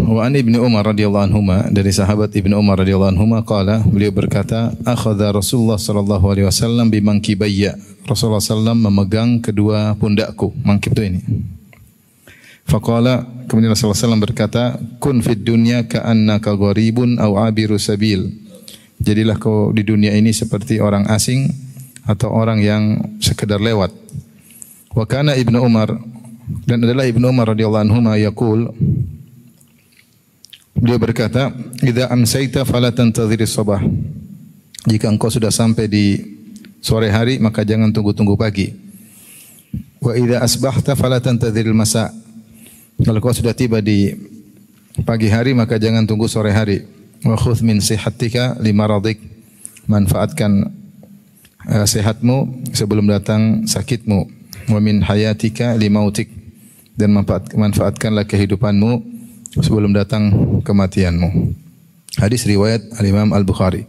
Wa an Ibnu Umar radhiyallahu anhuma, dari sahabat Ibnu Umar radhiyallahu anhuma qala, beliau berkata, akhadha Rasulullah sallallahu alaihi wasallam bimankibayya. Rasulullah sallam memegang kedua pundakku. Mangkib itu ini. Faqala, kemudian Rasulullah sallam berkata, kun fid dunya ka'annaka gharibun aw abiru sabil. Jadilah kau di dunia ini seperti orang asing atau orang yang sekedar lewat. Wa kana Ibnu Umar, dan adalah Ibnu Umar radhiyallahu anhuma yaqul, beliau berkata, idza amsayta fala tantadhiris sabah. Jika engkau sudah sampai di sore hari, maka jangan tunggu-tunggu pagi. Wa idza asbahta fala tantadhiril masa. Kalau kau sudah tiba di pagi hari, maka jangan tunggu sore hari. Wa khudh min sihatika limaradik. Manfaatkan sehatmu sebelum datang sakitmu. Wa min hayatika limautik. Dan manfaatkanlah kehidupanmu sebelum datang kematianmu. Hadis riwayat Al-Imam Al-Bukhari.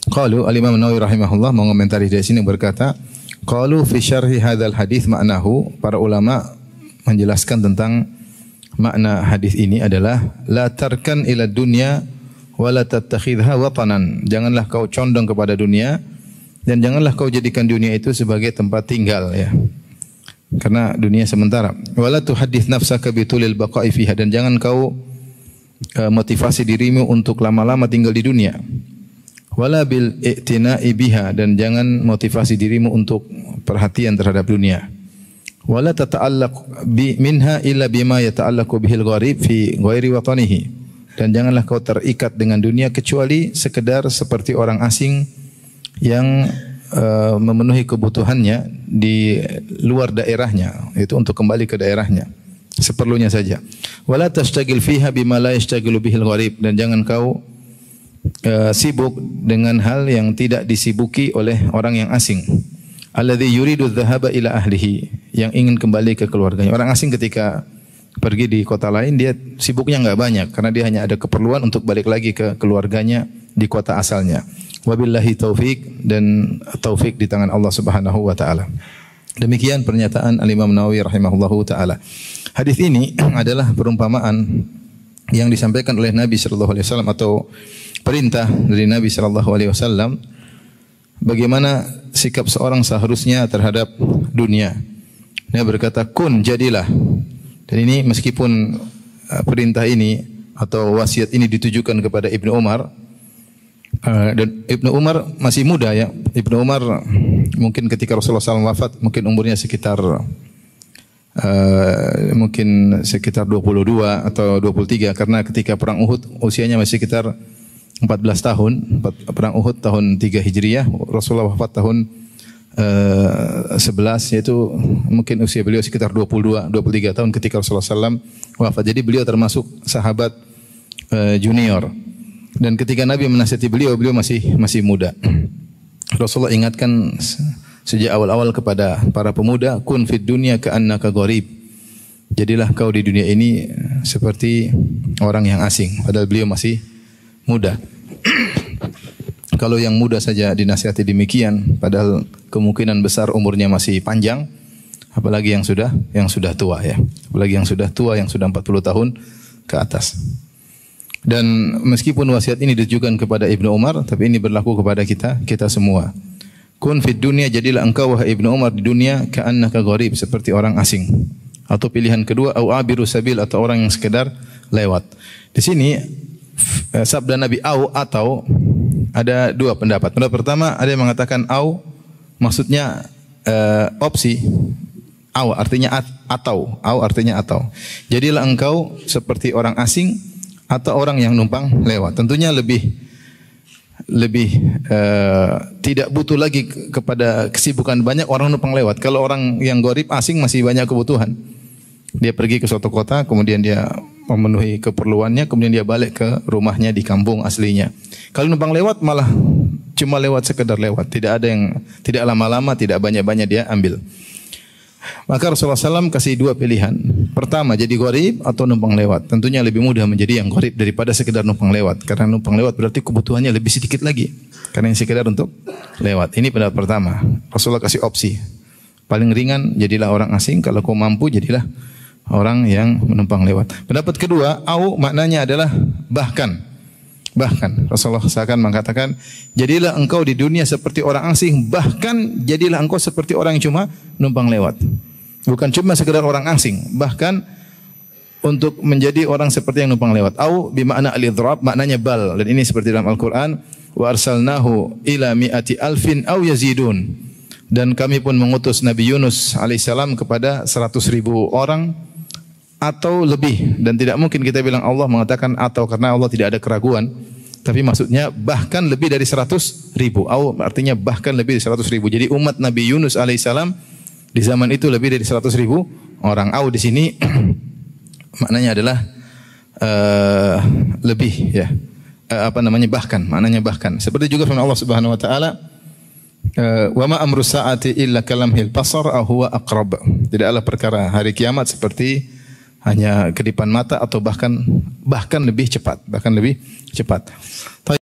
Qalu, Al-Imam Nawawi rahimahullah mengomentari dari sini berkata, qalu fi syarhi hadzal hadis ma'nahu, para ulama menjelaskan tentang makna hadis ini adalah la tarkan ila dunya wa la tattakhidha watanan. Janganlah kau condong kepada dunia dan janganlah kau jadikan dunia itu sebagai tempat tinggal, ya. Karena dunia sementara. Wala tuhaddits nafsaka bitulil baqa'i fiha, dan jangan kau motivasi dirimu untuk lama-lama tinggal di dunia. Wala bil i'tina'i biha, dan jangan motivasi dirimu untuk perhatian terhadap dunia. Wala tata'allaq minha illa bima yata'allaqu bihil gharib fi ghairi watanihi, dan janganlah kau terikat dengan dunia kecuali sekedar seperti orang asing yang memenuhi kebutuhannya di luar daerahnya, itu untuk kembali ke daerahnya seperlunya saja. Wala tashtagil fiha bima la yashtagilu bihil gharib, dan jangan kau sibuk dengan hal yang tidak disibuki oleh orang yang asing. Alladzi yuridu dhahaba ila ahlihi, yang ingin kembali ke keluarganya. Orang asing ketika pergi di kota lain, dia sibuknya enggak banyak karena dia hanya ada keperluan untuk balik lagi ke keluarganya di kota asalnya. Wabillahi taufik, dan taufik di tangan Allah Subhanahu wa taala. Demikian pernyataan Al-Imam Nawawi rahimahullahu taala. Hadis ini adalah perumpamaan yang disampaikan oleh Nabi sallallahu alaihi wasallam, atau perintah dari Nabi sallallahu alaihi wasallam bagaimana sikap seorang seharusnya terhadap dunia. Dia berkata, kun, jadilah. Dan ini meskipun perintah ini atau wasiat ini ditujukan kepada Ibnu Umar, dan Ibnu Umar masih muda, ya. Ibnu Umar mungkin ketika Rasulullah SAW wafat mungkin umurnya sekitar 22 atau 23, karena ketika perang Uhud usianya masih sekitar 14 tahun. Perang Uhud tahun 3 Hijriah, Rasulullah wafat tahun 11, yaitu mungkin usia beliau sekitar 22, 23 tahun ketika Rasulullah SAW wafat. Jadi beliau termasuk sahabat junior. Dan ketika Nabi menasihati beliau, beliau masih muda. Rasulullah ingatkan sejak awal-awal kepada para pemuda, kun fid dunya ka'annaka gharib. Jadilah kau di dunia ini seperti orang yang asing, padahal beliau masih muda. Kalau yang muda saja dinasihati demikian, padahal kemungkinan besar umurnya masih panjang, apalagi yang sudah tua, ya. Apalagi yang sudah tua, yang sudah 40 tahun ke atas. Dan meskipun wasiat ini ditujukan kepada Ibnu Umar, tapi ini berlaku kepada kita semua. Kun fid dunya, jadilah engkau wahai Ibnu Umar di dunia ka'annaka gharib, seperti orang asing. Atau pilihan kedua, au abiru sabil, atau orang yang sekedar lewat. Di sini sabda Nabi au atau ada dua pendapat. Pendapat pertama, ada yang mengatakan au maksudnya opsi. Au artinya atau. Au artinya atau. Jadilah engkau seperti orang asing atau orang yang numpang lewat. Tentunya lebih tidak butuh lagi kepada kesibukan banyak orang numpang lewat. Kalau orang yang gharib asing masih banyak kebutuhan. Dia pergi ke suatu kota, kemudian dia memenuhi keperluannya, kemudian dia balik ke rumahnya di kampung aslinya. Kalau numpang lewat malah cuma lewat, sekedar lewat. Tidak lama-lama, tidak banyak-banyak dia ambil. Maka Rasulullah SAW kasih dua pilihan. Pertama, jadi gharib atau numpang lewat. Tentunya lebih mudah menjadi yang gharib daripada sekedar numpang lewat. Karena numpang lewat berarti kebutuhannya lebih sedikit lagi. Karena yang sekedar untuk lewat. Ini pendapat pertama. Rasulullah kasih opsi. Paling ringan, jadilah orang asing. Kalau kau mampu, jadilah orang yang menumpang lewat. Pendapat kedua, au maknanya adalah bahkan. Bahkan Rasulullah SAW mengatakan, jadilah engkau di dunia seperti orang asing, bahkan jadilah engkau seperti orang yang cuma numpang lewat. Bukan cuma sekedar orang asing, bahkan untuk menjadi orang seperti yang numpang lewat. Au bimakna al-idrab, maknanya bal. Dan ini seperti dalam Al-Quran, wa arsalnahu ila mi'ati alfin au yazidun. Dan kami pun mengutus Nabi Yunus alaihissalam kepada 100.000 orang atau lebih. Dan tidak mungkin kita bilang Allah mengatakan atau, karena Allah tidak ada keraguan. Tapi maksudnya bahkan lebih dari 100.000. Au artinya bahkan lebih dari 100.000. Jadi umat Nabi Yunus alaihissalam di zaman itu lebih dari 100.000 orang. Au di sini maknanya adalah lebih, ya. Bahkan, maknanya bahkan. Seperti juga firman Allah Subhanahu wa taala, wa ma amru sa'ati illa kalamhil basar aw huwa aqrab. Tidaklah perkara hari kiamat seperti hanya kedipan mata atau bahkan lebih cepat,